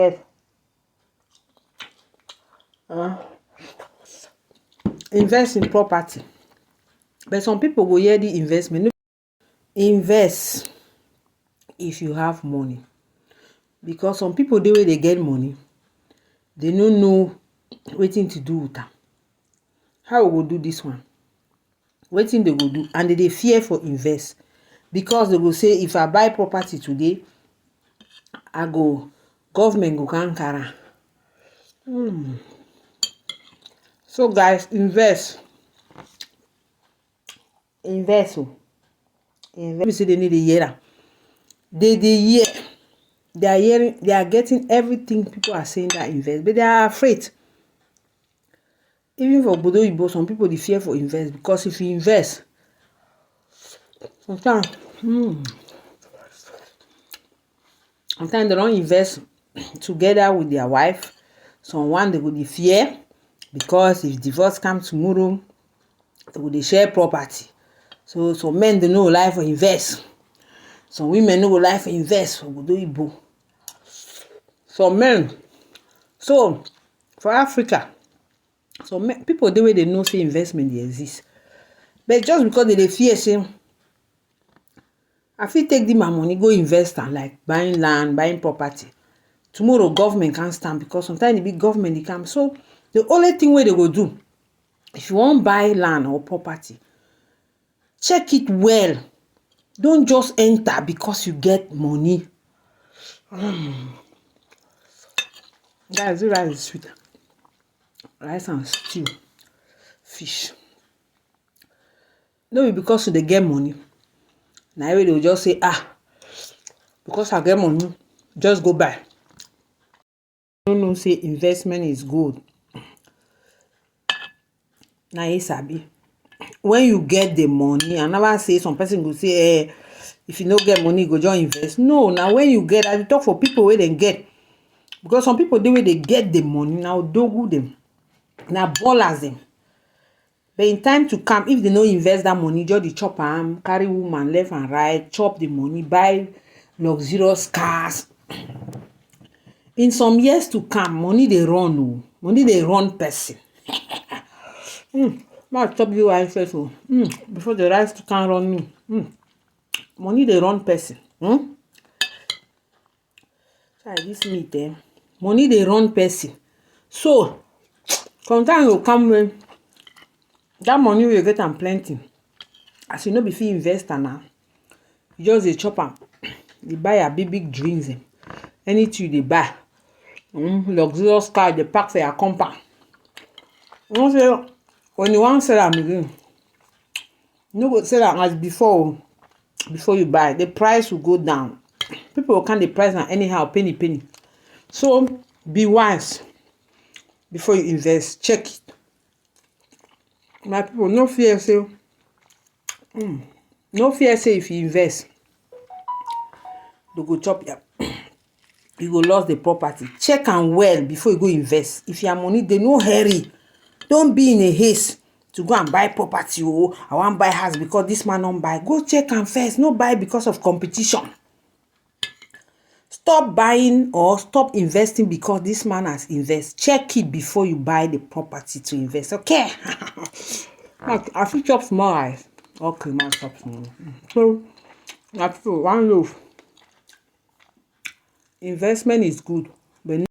Yes. Uh, invest in property. But some people go hear the investment. Invest if you have money. Because some people dey wey they get money, they no know wetin to do with am. How we go do this one? Wetin they go do? And they fear for invest. Because they go say, if I buy property today, government go come carry am. So guys, invest. Invest. Invest. Say they need a year. They hear. They are hearing. They are getting everything people are saying that invest, but they are afraid. Even for Bodo Ibo, some people they fear for invest because if you invest, sometimes they don't invest together with their wife. Someone they go dey fear because if divorce comes tomorrow, they go dey share property. So some men they no like for invest. Some women no like for invest for Bodo Ibo. Some men. So for Africa, some people the way they know say investment they exist. But just because they fear say, I fit take my money, go invest and like buying land, buying property. Tomorrow government can't stand because sometimes the big government they come. So the only thing where they go do, if you want buy land or property, check it well. Don't just enter because you get money. Guys, the rice is sweet. Rice and stew, fish. No be because they get money. Now they will just say, because I get money, just go buy. No say investment is good. Now you sabi. When you get the money, I never say some person go say, if you no get money, go just invest. No, now when you get, I talk for people where they get. Because some people the way they get the money, now dogu them. Now ballers them. But in time to come, if they no invest that money, just the chop carry woman left and right, chop the money, buy luxurious cars. In some years to come, money they run. Oh. Money they run person. Now chop you I first. Before the rice to can run me. Money they run person. Try this meat, money they run person. So sometimes you come when that money you get and plenty. As you know, before you invest now, you just a chop am. You buy a big drinks. Anything they buy. Luxurious car they pack for your compound. You say when you want sell them again, you no go sell them as before you buy. The price will go down. People will count the price now anyhow, penny. So be wise before you invest. Check it. My people, no fear say if you invest, they go chop you. You go lose the property. Check and well before you go invest. If your money, they no hurry. Don't be in a haste to go and buy property. Oh, I want buy house because this man don't buy. Go check and first. No buy because of competition. Stop buying or stop investing because this man has invest. Check it before you buy the property to invest. Okay. I feel chop small rice. Okay, man, chop small. So that's one loaf. Investment is good, but